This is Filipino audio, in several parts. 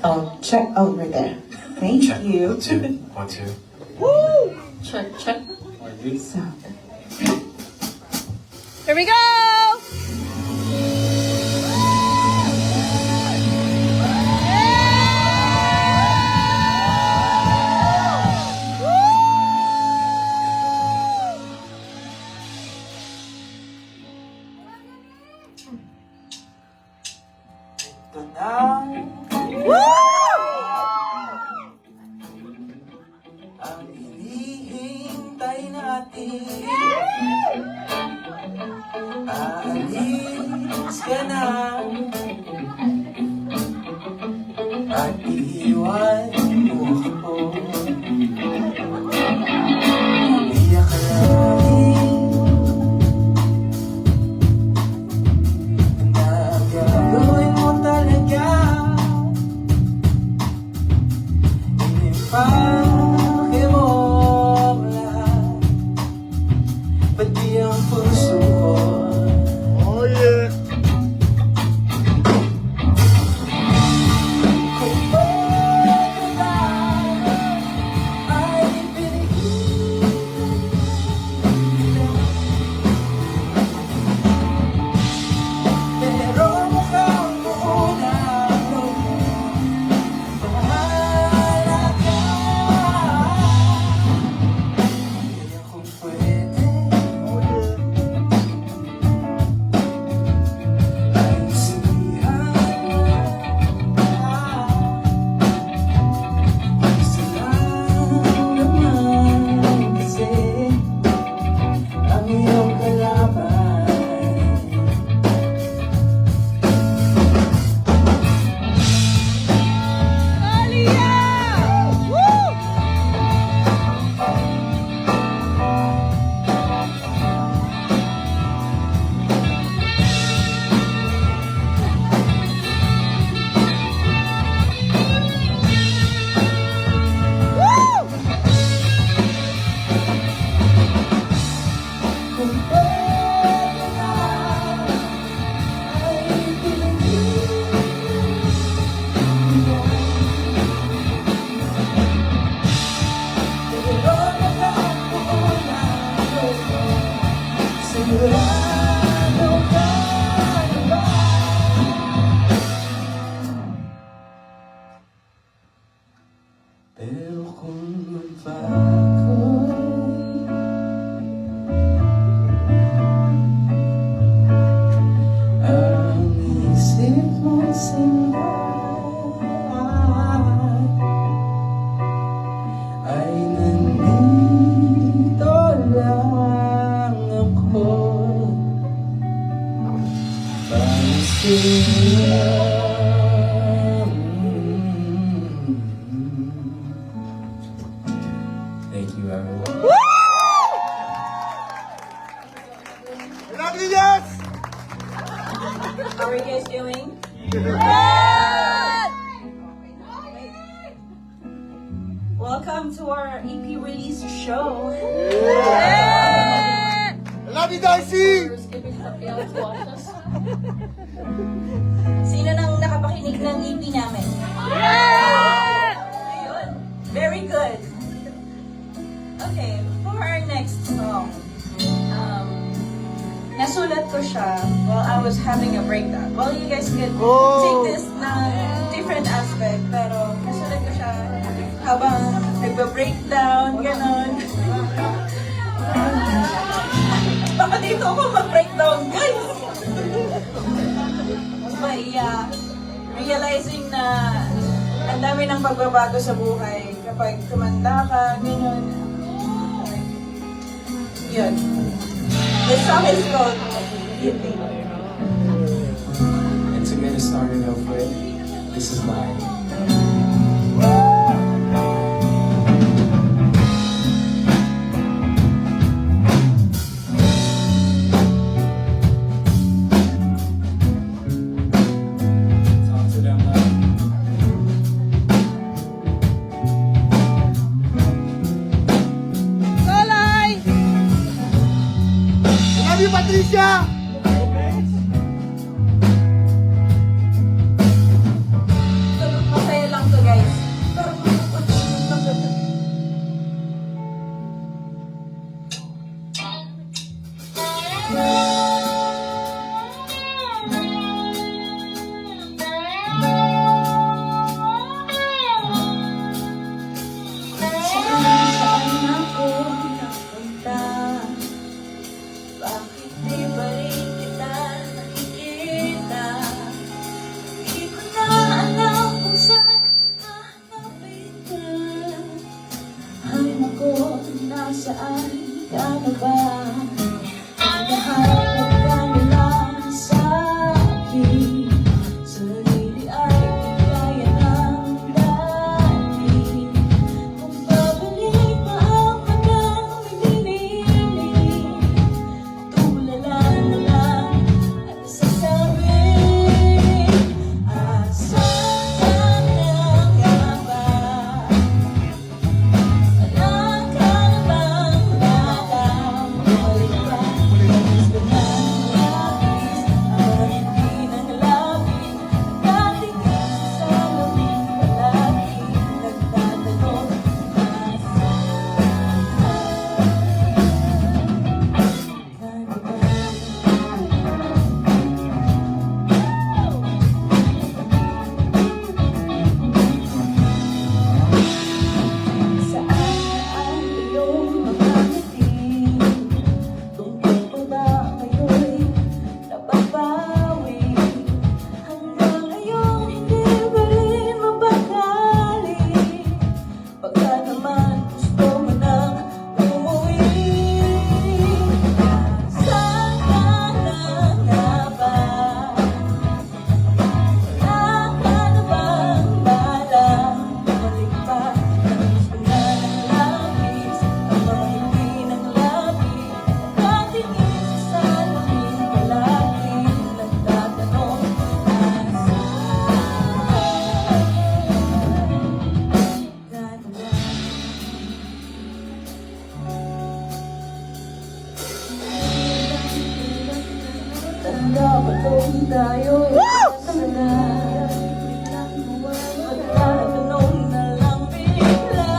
Oh, check over there. Thank Check. you. 1, 2. 1, 2. Woo! Check, check. So, Here we go! Ito na ang hinihintay natin. Aalis ka na at iiwan mo ako. Hindi akalain na gagawin mo talaga. Inipake mo ang lahat, pati ang puso ko. Oh yeah. Kung pwede lang ay pinigilan kita. Pero mukhang muna bahala ka. Kaya kung pwede ay sabihan isa lang naman kasi ang iyong kalaban. Aliyah! Woo! Kung pwede lang ay pinigilan kita. Pero nakapuna ako, sigurado ka na ba? Pero kung magbago ang isip mo sila ay nandito lang ako para sa'yo. Thank you, everyone. Love you, yes! how are you guys doing? Welcome to our EP release show. I love you, Darcy! Sino nang nakapakinig ng EP namin? Ayun. Very good. Okay, for our next song, nasulat ko siya while I was having a breakdown. Well, you guys can take this na different aspect, pero nasulat ko siya habang nagba-breakdown, ganon. Baka dito ako mag-breakdown, guys! But yeah, realizing na ang dami ng pagbabago sa buhay kapag tumanda ka, gano'n. Yun. The song is called Giving. And to get it started off with, this is mine. Talk to them now. Solay! Love you, Patricia! Masaya Nasaan ka na ba? Nahanap ka na lang sa akin. Sarili ay di kaya ng dati. Kung babalik pa ang magang hinihiling, tulala na lang at nasasabi. Asan ka ba? Wala ka na bang lalang? Bumalik ka, gusto na nalapis. Ang hindi nang lapit, nakatingin sa salamin palagi. Nagtatanong, saan ang iyong mga ngiti? Tungkol pa ba ngayon nababawi? Hanggang ngayon hindi pa rin mabakali. Baka naman gusto mo nang umuwi. Saan ka na nga ba? Wala ka na bang balang bumalik pa? Gusto na ng lapis, ang mga hindi ng lapis. Nakatingin sa salamin palagi, nagtatanong, tanda ba kung tayo'y kasama? Magtatanong na lang bigla.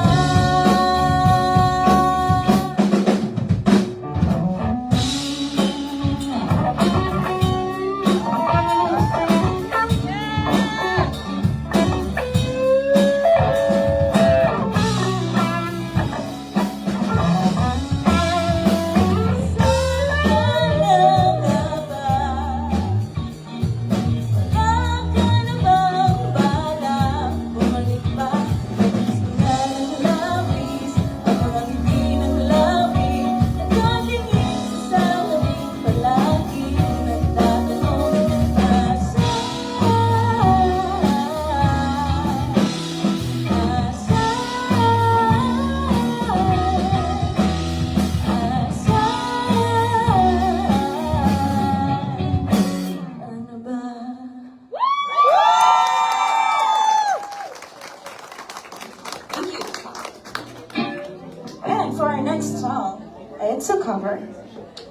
And for our next song, it's a cover.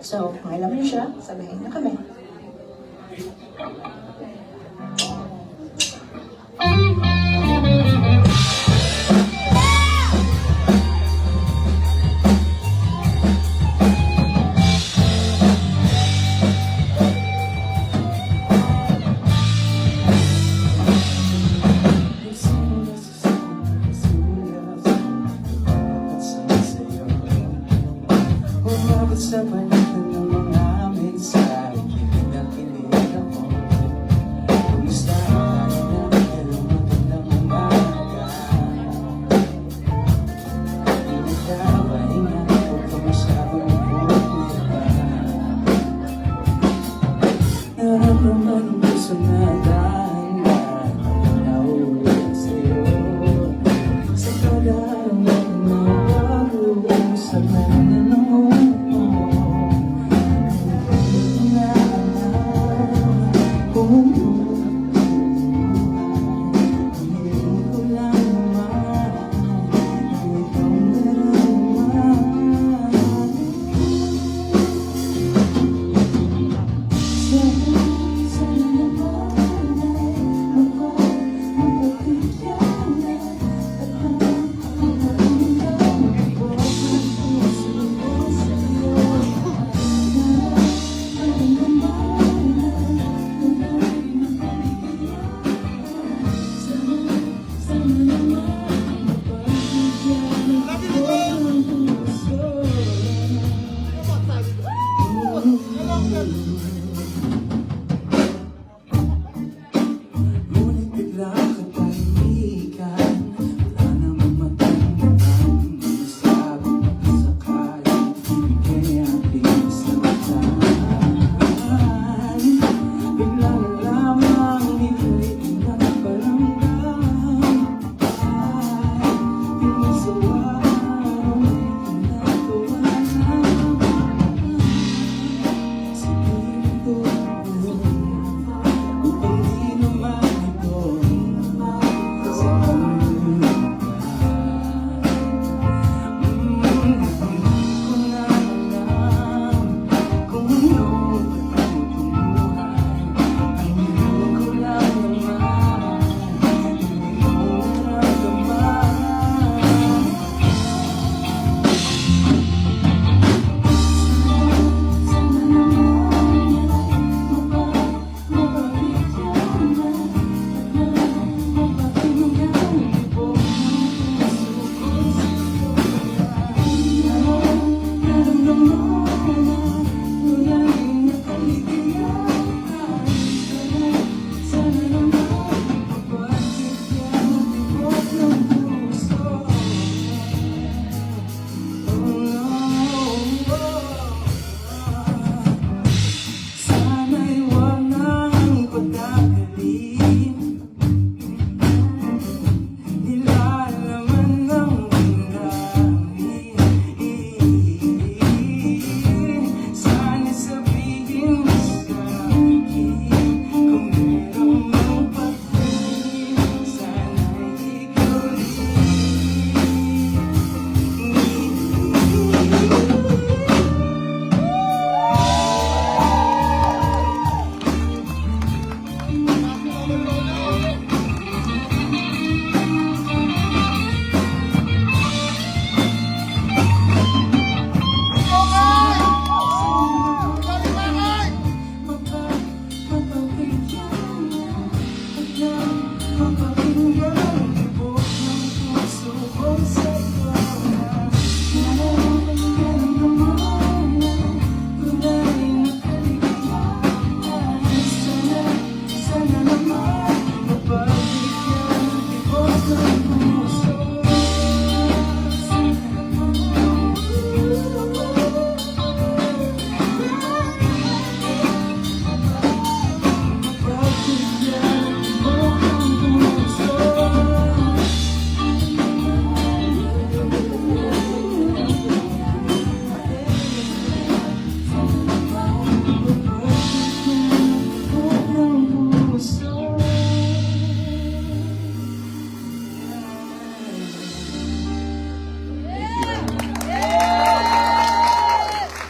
So, kung alam niyo siya, sabihin na kami. Umabot sa balikan ng mga mensahe.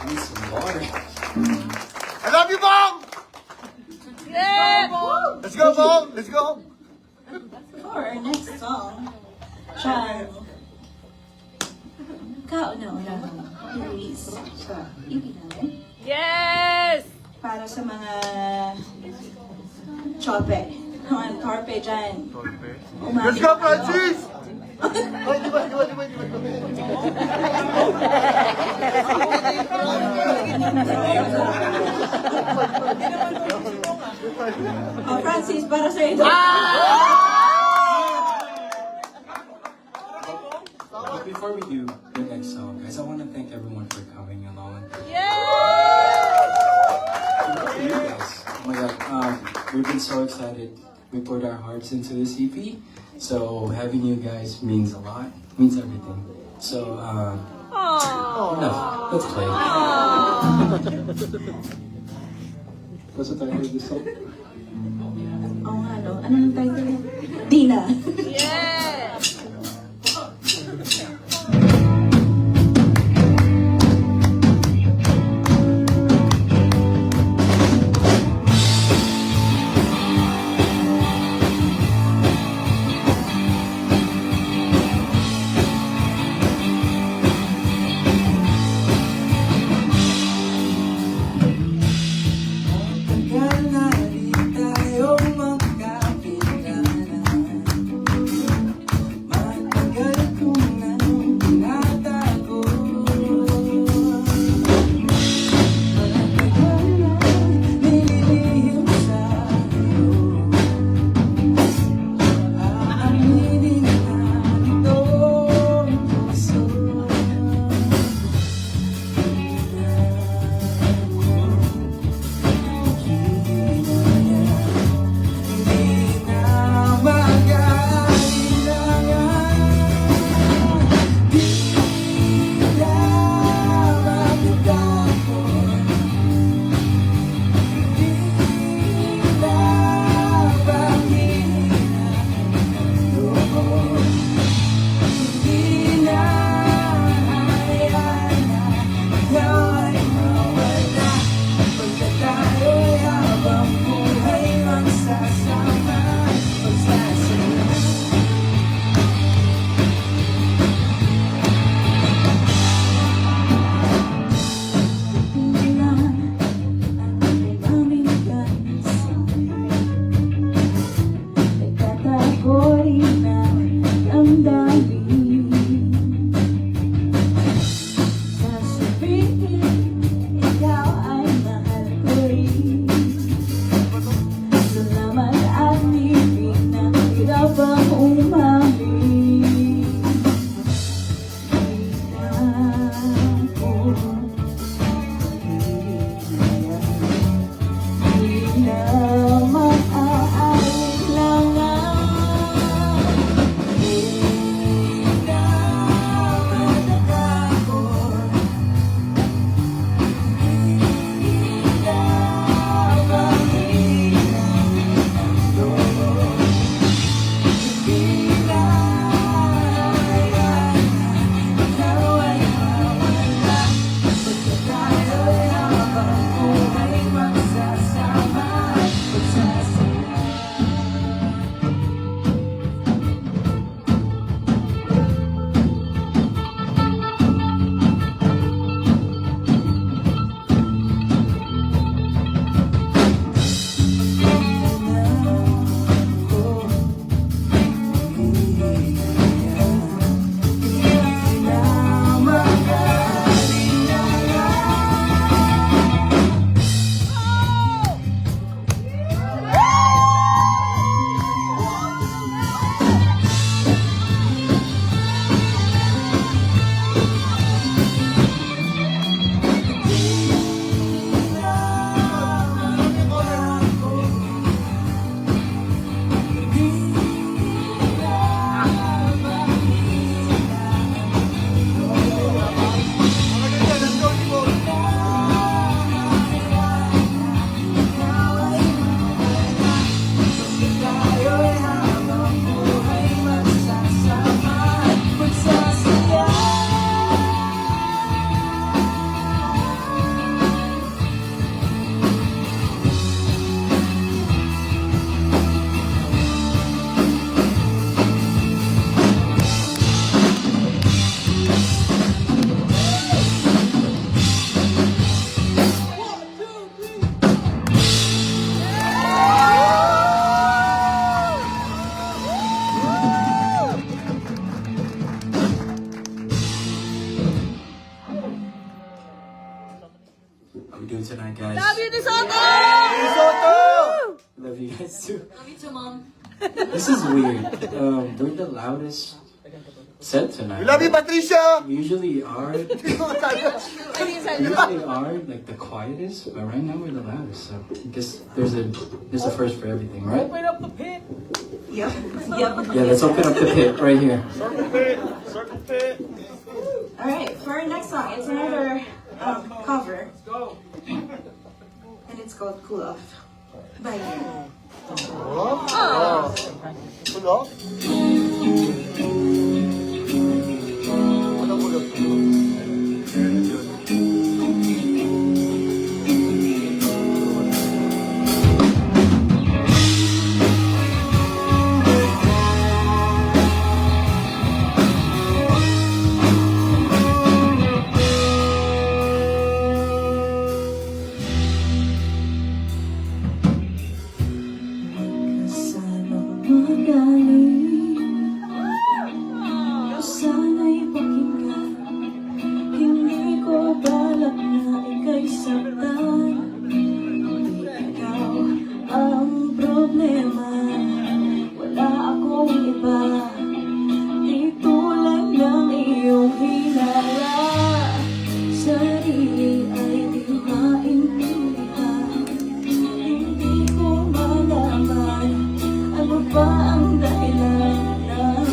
Need some water. I love you, Bong! Yeah! Let's go, Bong! Let's go! For our next song, siya, kauna-una release sa EP namin Yes! para sa mga chope, mga torpe dyan. Let's go, Francis! Ay, di ba? Oh, Francis, para sa ito. But before we do the next song, guys, I want to thank everyone for coming along. Yes! You guys, oh my God, we've been so excited. We put our hearts into this EP, so having you guys means a lot, means everything. So, enough. Let's play. What's the title of this song? Oo nga, no? Ano ng title? Dina. Yes! Tagal na di tayo magkakilala. Mom. This is weird. We're the loudest set tonight. We love you, Patricia! We usually are. I think We usually are like the quietest, but right now we're the loudest. So I guess there's a first for everything, right? Open up the pit. Yep. Yeah, let's open up the pit right here. Circle pit! Circle pit! Alright, for our next song, it's another cover. And it's called Cool Off. Bye. Pull off? Ano mo na Sana'y magaling, sana'y pakinggan. Hindi ko balak na ika'y saktan. Hindi ikaw ang problema, wala akong iba. Dito lang ng iyong hinala, sarili ay di maintindihan. Hindi ko malaman ano ba ang dahilan ng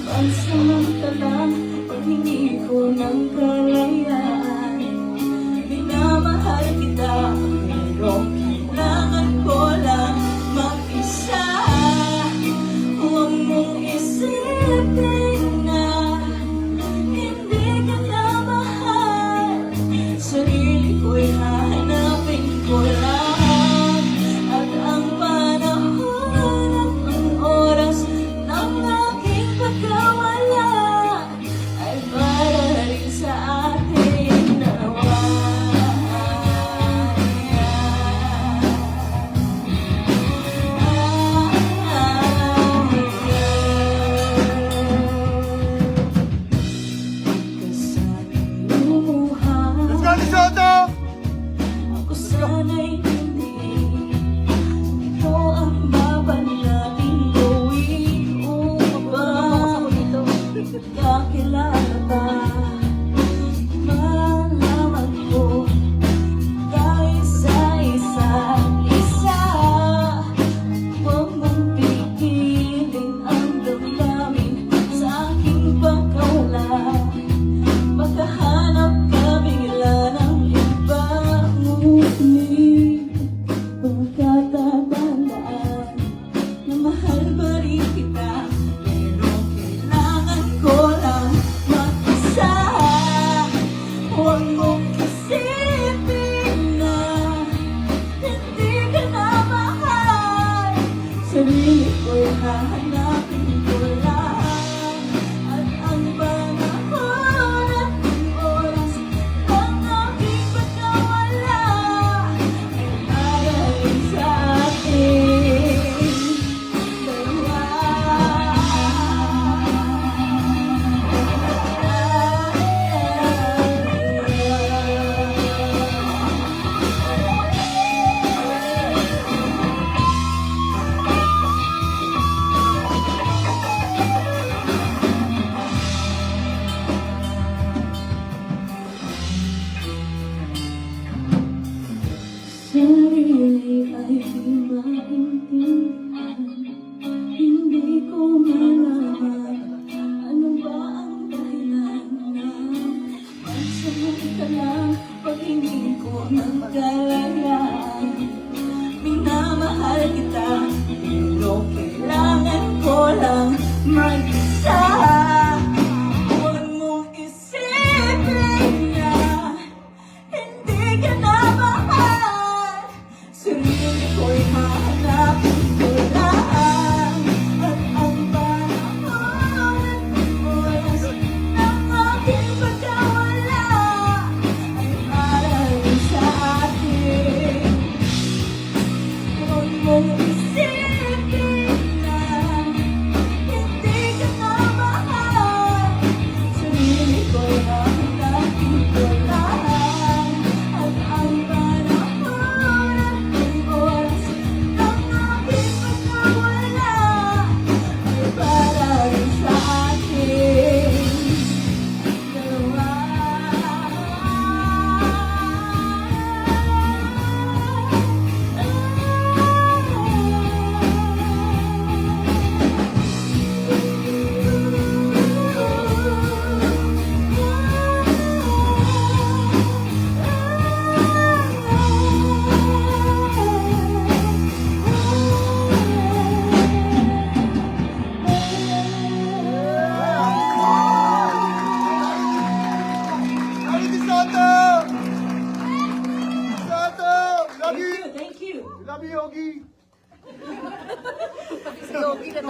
pansamantalang paghingi ko ng kalayaan. Minamahal kita, pero kailangan ko lang mag-isa. Huwag mong isipin na hindi ka na mahal. Sarili ko'y hahanapin ko lang. At ang panahon at ang oras ng aking pagkawala ay para rin sa ating dalawa. Kasana'y lumuha, Let's go, Lisoto! ako sana'y hindi. Ito ang dapat nating gawin upang kakilala ka. Malaman ko tayo sa isa't isa. Huwag mong pigilin ang damdamin sa aking pagkawala. Makahanap ka bigla ng iba, ngunit pagkatatandaan na mahal pa rin kita, pero kailangan ko lang mag-isa. Huwag mong isipin na hindi ka na mahal. Sarili ko'y hahanapin ko lang. At ang panahon at ang oras ng aking pagkawala ay para rin sa ating dalawa. Sarili ay di maintindihan. Hindi ko malaman ano ba ang dahilan ng pansamantalang paghingi ko ng kalayaan. Minamahal kita, pero kailangan ko lang mag-isa. Huwag mong isipin na hindi ka na mahal. Sarili ko'y hahanapin ko lang. At ang panahon at ang oras ng aking pagkawala ay para rin sa atin. Huwag mong isipin na hindi ka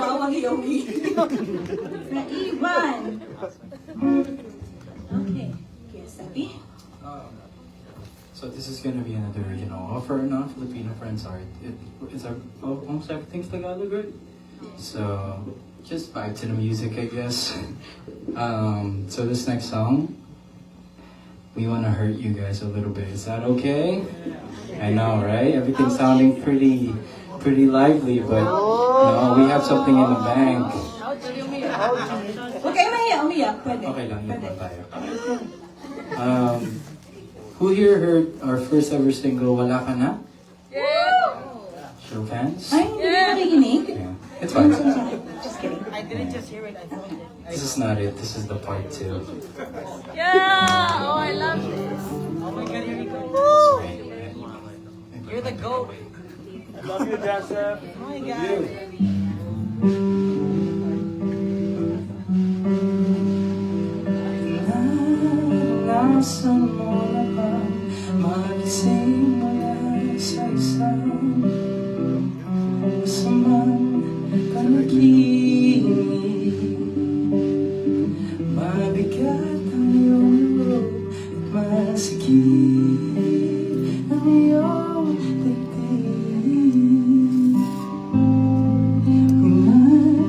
Bawang yogi. Naiwan. Okay. Okay, Sabi. So this is gonna be another, for our non-Filipino friends, it's almost everything's Tagalog, right? So just vibe to the music, I guess. So this next song, we wanna hurt you guys a little bit. Is that okay? I know, right? Everything's sounding pretty lively, but we have something in the bank. Huwag kayo mahiya, umiyak. Pwede. Okay lang, yun lang tayo. Who here heard our first ever single, Wala Ka Na? Show of hands? Ay, hindi na nakikinig? Yeah, it's fine. Just kidding. I didn't just hear it, I felt it. This is not it, this is the part 2. Yeah! Oh, I love this. Oh my God, here we go. You're the GOAT. Love you, Joseph. Oh my God. Nasa mo na ba magising mula sa isang masamang panaginip? Mabigat ang iyong loob at masikip ang iyong dibdib.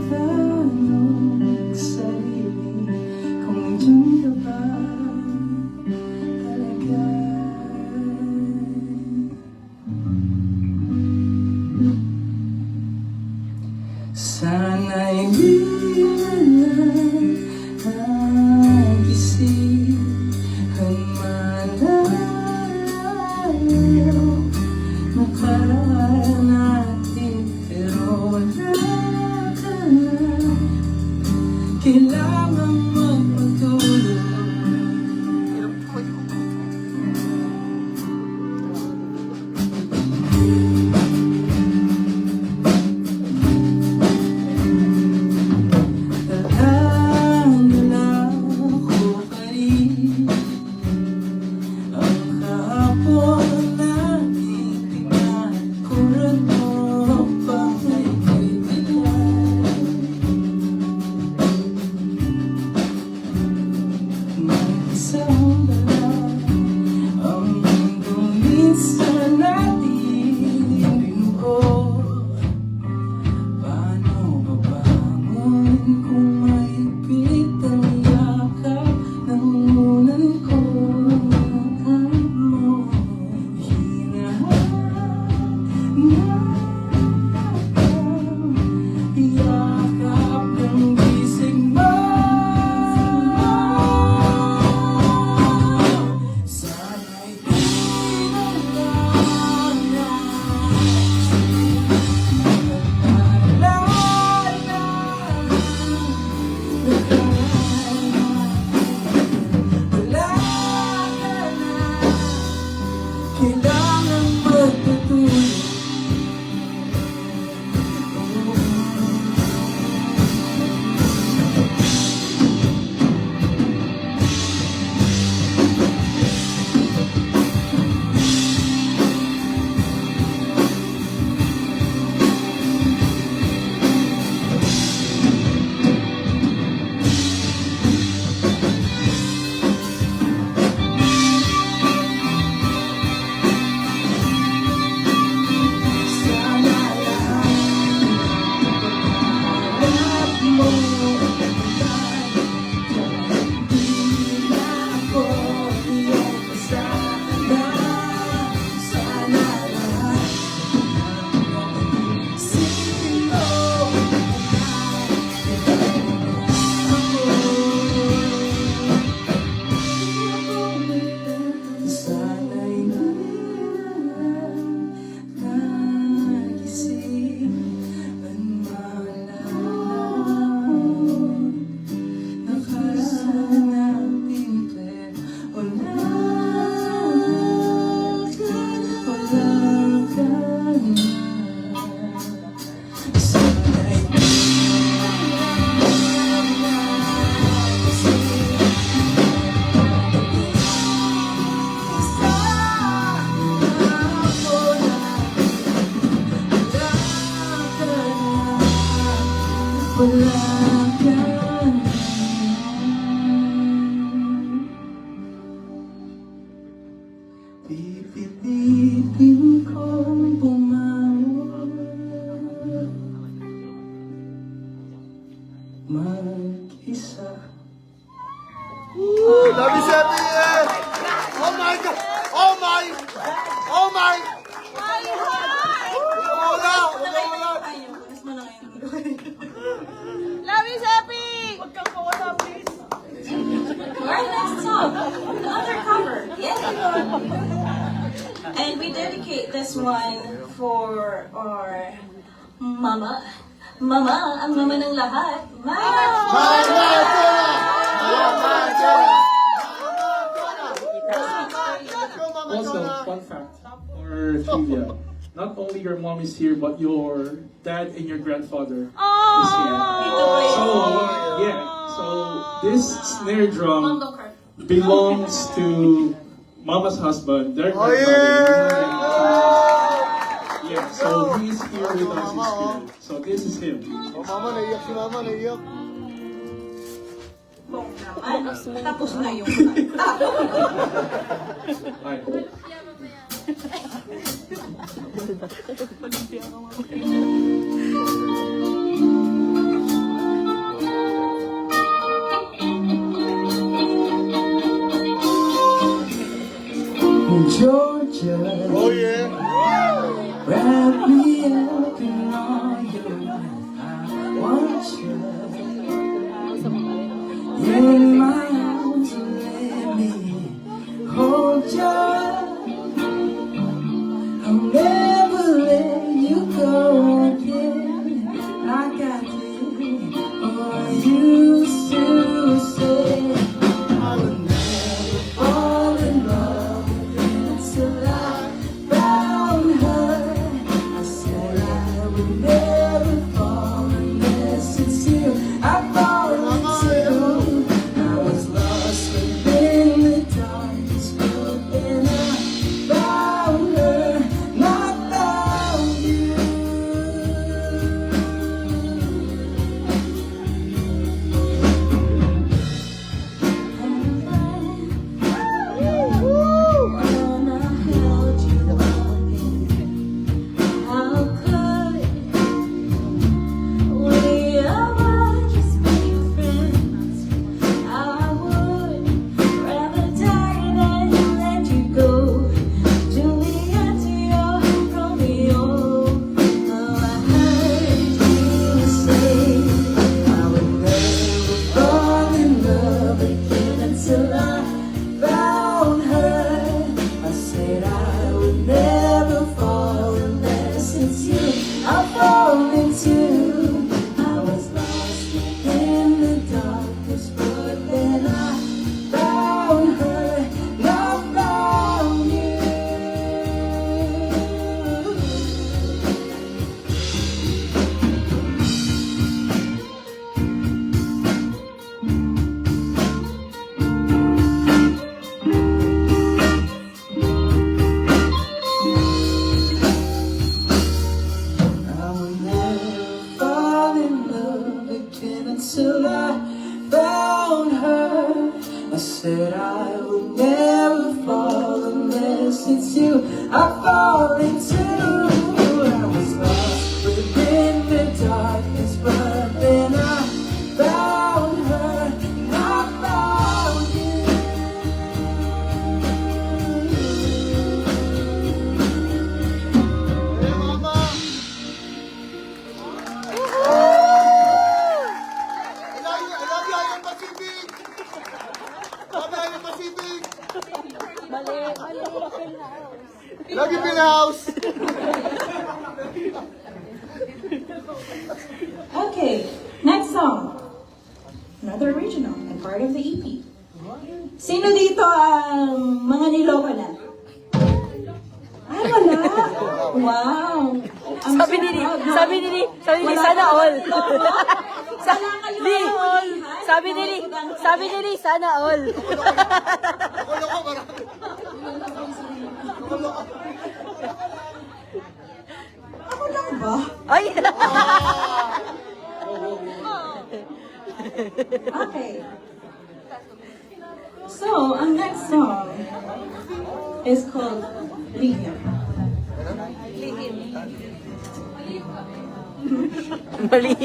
Tinatanong sa sarili kung diyan ka ba talaga. Sana'y di na lang nagising malayo nakaraan natin, pero wala ka na. Kailangan magpatuloy. Tadhana ko pa rin ang kahapon nating pinagkuran mo pa may kaibigan. wala ka na. Pipilitin kong bumangon, mag-isa. Love you, Sebi! Oh my God! Oh my! Oh my! Wala! Love you, Seppi! Alright, next song. Undercover. Yeah. And we dedicate this one for our mama. Mama, ang mama ng lahat. Also, fun fact or trivia. Not only your mom is here, but your dad and your grandfather is here. So, yeah. So, this snare drum belongs to Mama's husband, their grandfather. Yeah, so he's here with us in spirit. So, this is him. Oh, mama, naiyak si mama, naiyak. Tapos na yung Hi. Georgia, Oh yeah! wrap me up in all your love. I want you in my arms and let me hold you. I'll never let you go again. Like I did, or used to say. I would never fall in love until I found her. I said I would never fall unless it's you. I fall into. I was lost within the darkness, but then I found her, not found you. When I held you again, how could we ever just be friends? I would rather die than let you go. Juliet to your Romeo. Though I heard you say I would never fall in love again until I found her. I said I would never fall unless it's you. I fall into. I was lost in the darkness, but then I found her, not found you. I would never fall in love again until I found her. I said I would never fall unless it's you. I fall into. I was lost within the darkness, but then I found her, I found you. Hey, mama! I love you, Island Pacific! Love you, Island Pacific! Love you, Pillhouse! Okay, next song. Another original and part of the EP. Sino dito ang mga niloko na? Ay, wala. Wow. I'm Sabi so ni proud, ha? sabi ni Wala sana ka all. niloko? Wala kayo Li, all. sabi ni sana all. Ako loko, marami. Ako lang ba? Ay! Okay. So, ang next song is called Lihim. Mali.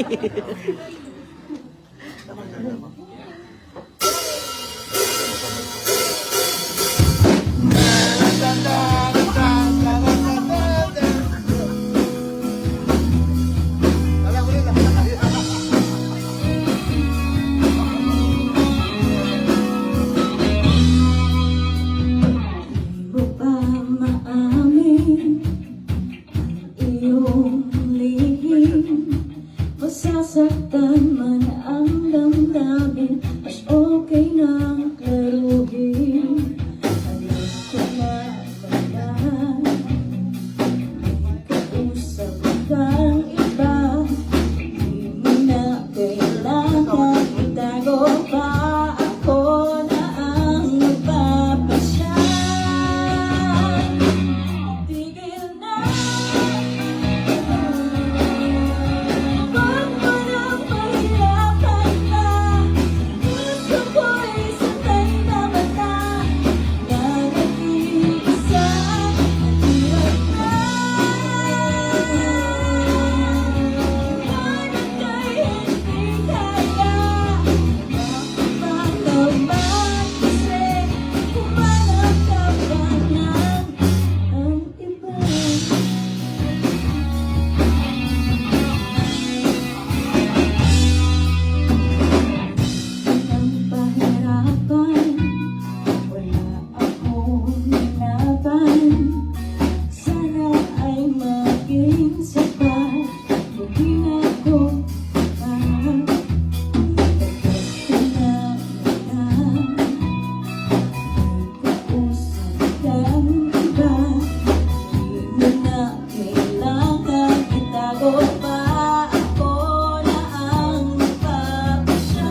Di mo ba maamin ang iyong lihim? Masasaktan man ang damdamin, mas okay nang klaruhin. Alam ko naman may kausap kang iba, di mo na kailangan itago pa. Ako na ang magpapasya. Tigil na. Huwag mo nang mahirapan pa. Gusto ko'y sanay na mata na nag-iisa. Hirap na. Parang kay hindi kaya. Bakit naman kasi humanap ka pa ng iba? Ang pahirapan, wala akong nalaban. Sana ay maging sapat, hindi na ako mahal. Pagkat ka na kausap kang iba, di mo na kailangan itago pa. Ako na ang magpapasya.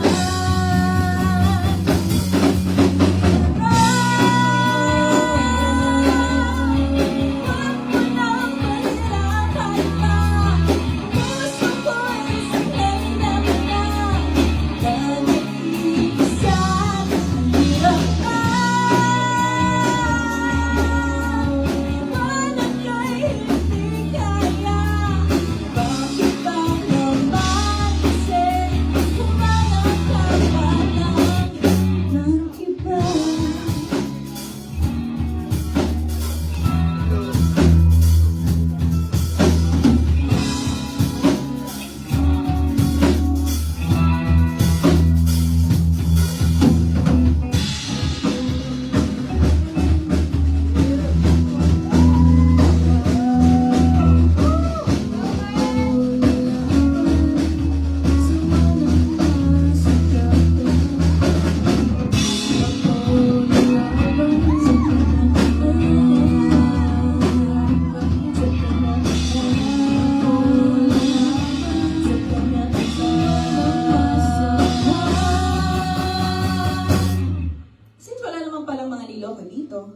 Since wala naman palang mga niloko dito,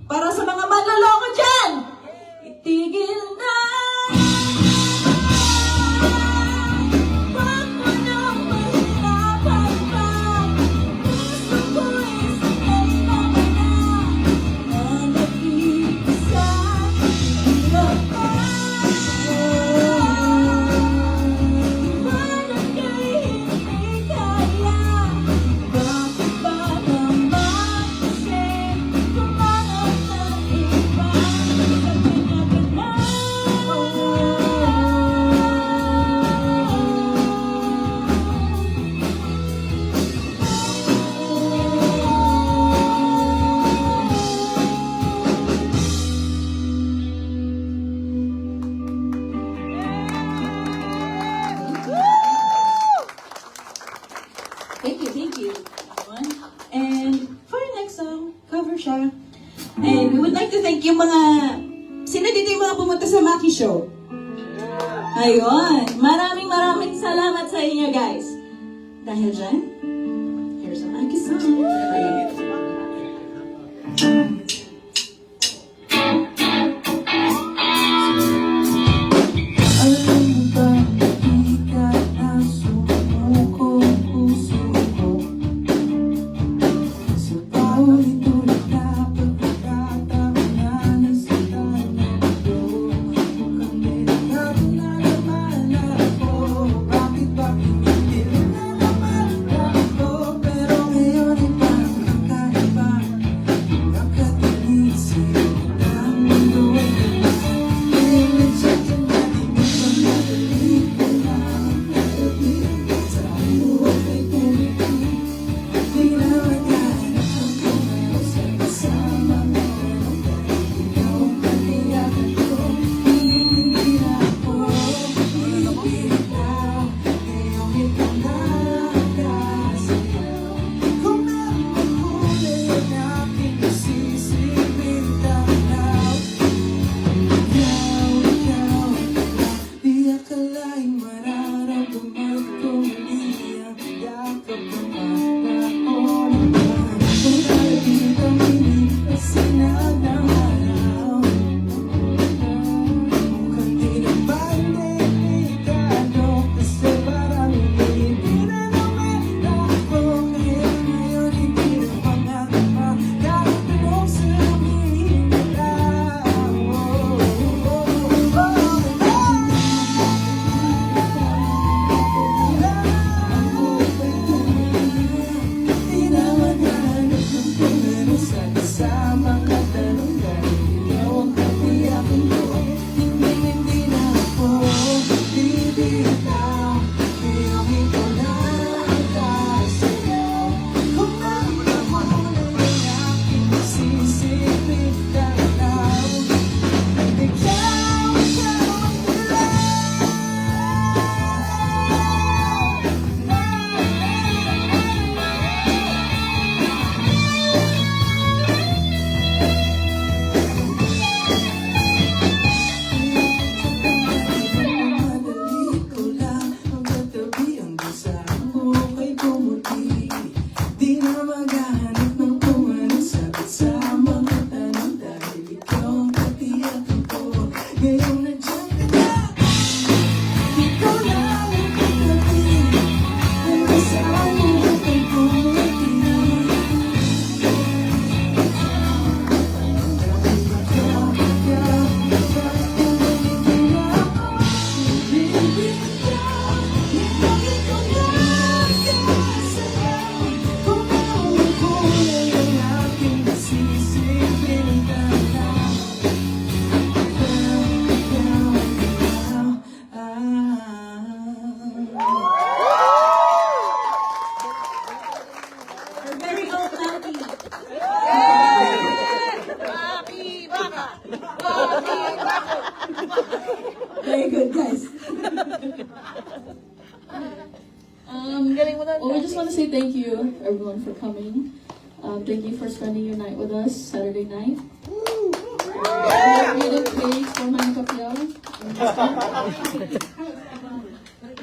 para sa mga manloloko dyan, itigil na! Huwag mo nang mahirapan pa. Gusto ko'y sanay na mata na nag-iisa. Hirap pa. Parang kay hindi kaya. Bakit ba naman kasi humanap ng iba? Sabi na Thank you, everyone. And for our next song, cover siya. And we would like to thank yung mga, sino dito yung mga pumunta sa Maki Show? Ayun, maraming salamat sa inyo guys. Dahil dyan, here's a Maki song. Alam mo ba, di ka na sumuko? Very good, guys. Well, we just want to say thank you, everyone, for coming. Thank you for spending your night with us Saturday night. You didn't pay for my Pacquiao.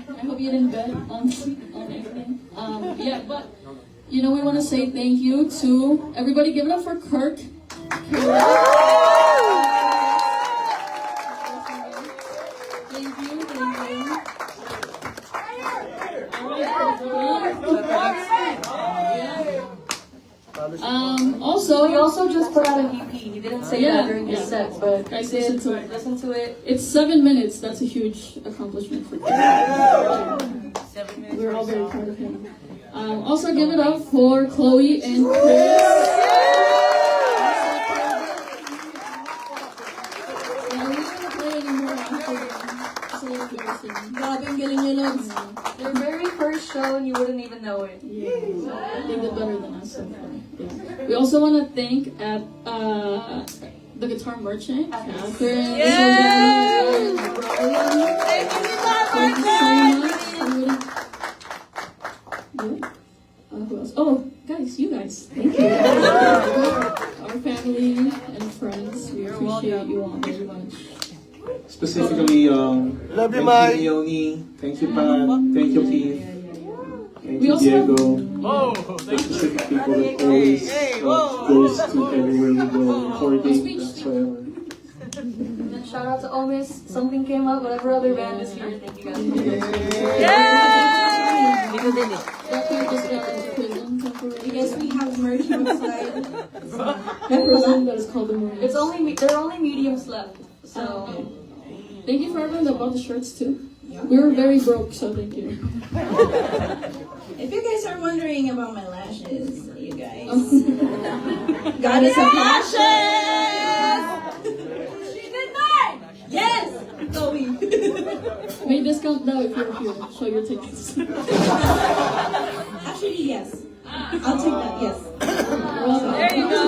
I hope you didn't bet on anything. Yeah, but you know, we want to say thank you to everybody. Give it up for Kirk. Thank you. Also, He also just put out an EP. He didn't say that during his set, but guys, he did. listen to it. Listen to it. It's 7 minutes. That's a huge accomplishment for Kirk. We're all very proud of him. Also, give it up for Chloe and Chris. Grabe ang galing niyo, Lods. Their very first show, and you wouldn't even know it. Yeah, they did better than us so far. Yeah. We also want to thank the guitar merchant, Catherine. And Brian. Thank you so much. Yeah. Who else? Oh, guys, you guys. Thank you. Our family and friends, we appreciate you all very much. Specifically, Love you, thank Mike. you, Leonie. Thank you, Pat. Thank you, Keith. Thank We you, also- Diego. The specific people that always goes to everywhere we go, recording, whatsoever. And shout out to Omis. Something came up. Whatever other band is here. Thank you guys. Becky just got into prison temporarily. You guys, we have merch outside. In prison that is called the Marines. It's only there are only mediums left. So Thank you for everyone that bought the shirts too. We were very broke, so thank you. If you guys are wondering about my lashes, you guys. Goddess of lashes! She did mine! Yes! Chloe. May discount now if you're here. Show your tickets. Actually, yes. I'll take that, yes. There you go.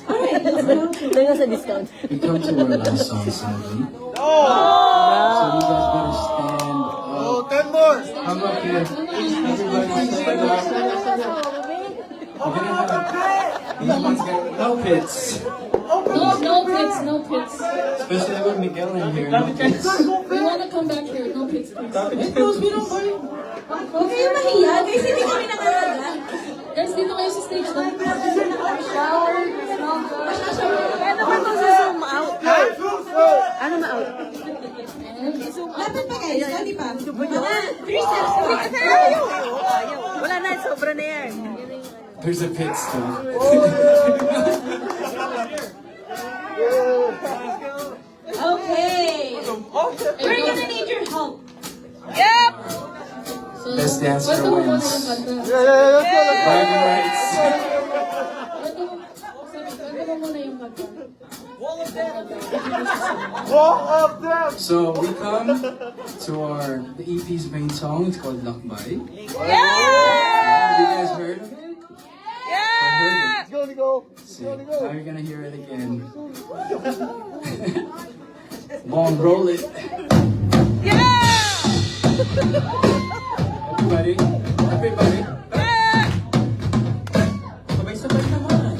Alright, let's go. We come to our last song, sadly. So you guys better stand up. Oh, 10 more. How about you? No pits. No pits. Especially with Miguel in here. We wanna come back here. No pits, please. Huwag kayong mahiya, guys. Hindi kami nakakala. Guys, dito kayo sa stage lang. Shower, smell good. Ano ba itong zoom out? Ano ma-out? Dapat pa guys, hindi pa. Mga 3 steps. Wala na, sobra na yan. There's a pit still. Okay. We're gonna need your help. So, Best dancer kwento mo muna wins. yung kanta. Let's go. Bragging rights. Kwento mo muna yung kanta. Walk of them. So we come to the EP's main song. It's called Lakbay. Have you guys heard of it? I heard it. Let's go, Nico. See, now you're gonna hear it again. Bong, roll it. Everybody, everybody. Sabay-sabay naman.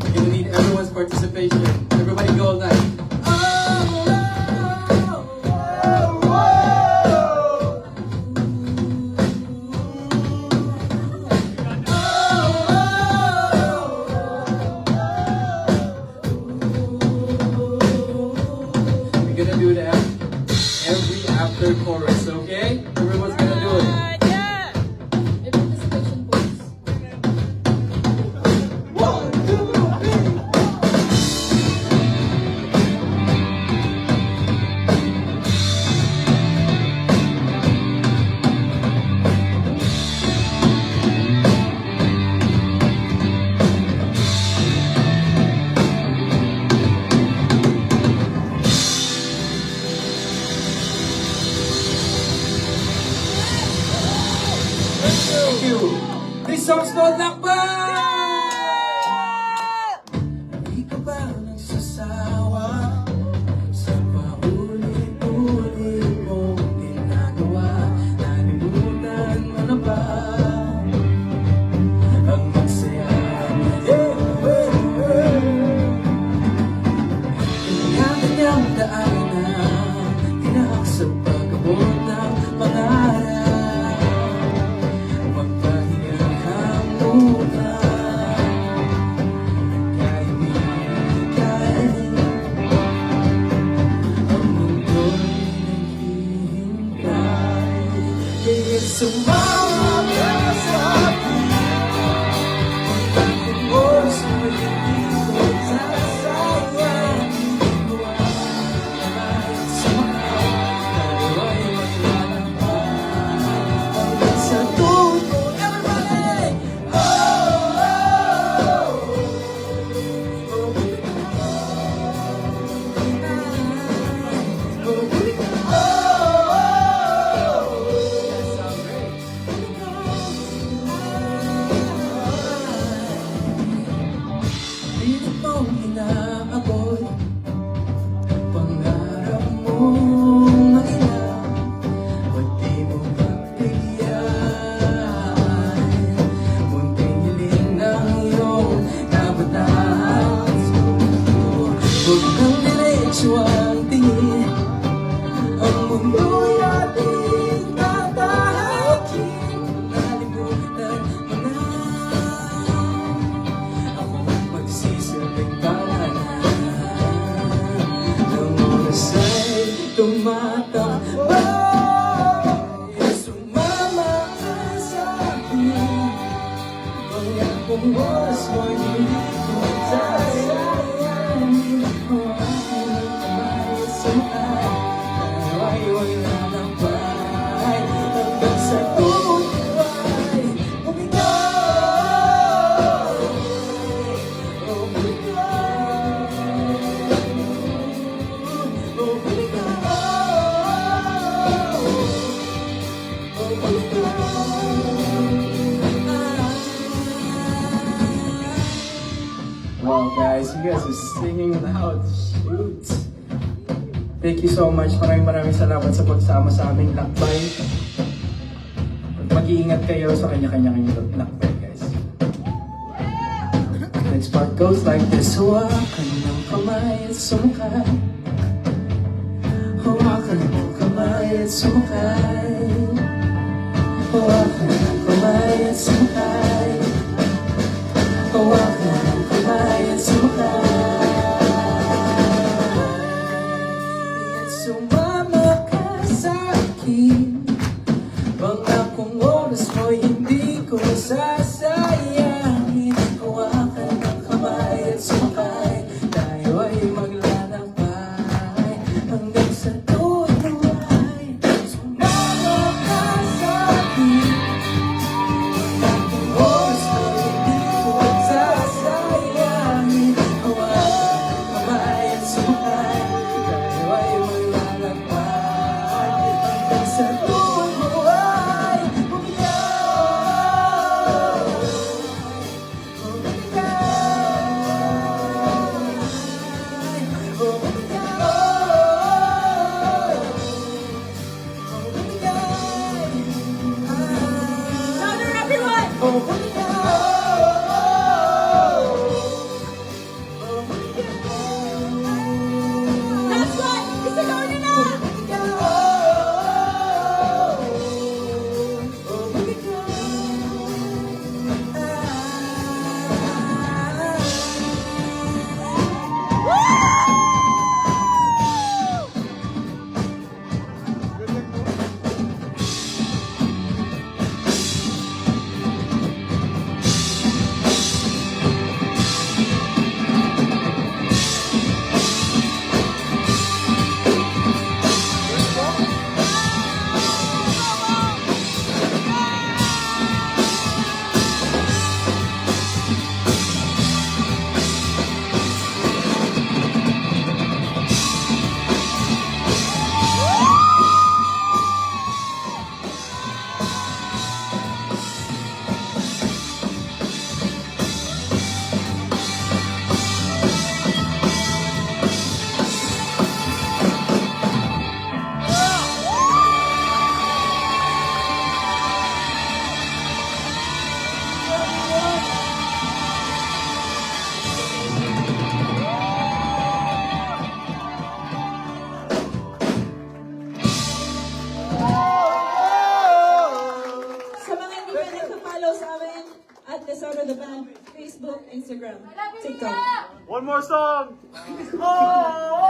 You're gonna need everyone's participation. Everybody go all night. We're gonna do that every after chorus, okay? Everyone's gonna do it. May participation points. Thank you. This song's called Lakbay! Di ka ba nagsasawa sa paulit-ulit mong ginagawa? Nalimutan mo na ba ang magsaya? Kanya-kanyang daanan, tinahak sa pag-abot ng pangarap. Magpahinga ka muna, kahit hinihintay. Ang mundo'y naghihintay. Kaya sumama ka sa akin. Ang oras mo hindi ko sasayang. Tayo ay maglalakbay hanggang sa dulo. Everybody! Oh, oh, Pilit mong inaabot pangarap mong mailang, ba't di mo pagbigyan? Munting hiling ng iyong kabataan. Huwag kang diretso ang tingin, ang mundo'y ating tatahakin. Nalimutan mo na ako magsisilbing palanan. Ang oras ay tumatakbay. Sumama ka sa akin. Mga kung oras mo hindi ko sasayangin. Tayo ay maglalakbay hanggang sa dulo ay bumigaw. Oh, bumigaw. Oh, bumigaw. Oh, bumigaw. singing loud. Shoot. Thank you so much. Maraming salamat sa pagsama sa aming lakbay. At mag-iingat kayo sa kanya-kanyang lakbay, guys. Next part goes like this. Hawakan ng kamay at sumakay. Hawakan ng kamay at sumakay. Hawakan ng kamay at sumakay. Hawakan ng kamay at sumakay. Sumama ka sa akin. Pangakong oras mo'y hindi ko sasayangin. Hawakan ng kamay at sumakay. Tayo ay maglalakbay hanggang sa tunay. Sumama ka sa akin. Pangakong oras mo'y hindi ko sasayangin. Hawakan ng kamay at sumakay. Tayo ay maglalakbay hanggang sa tunay. Louder, everyone! Last one! Isigaw niyo na! Sa mga hindi pa nagpa-follow sa amin at Tesoro the Band, Facebook, Instagram, TikTok. One more song! Oh!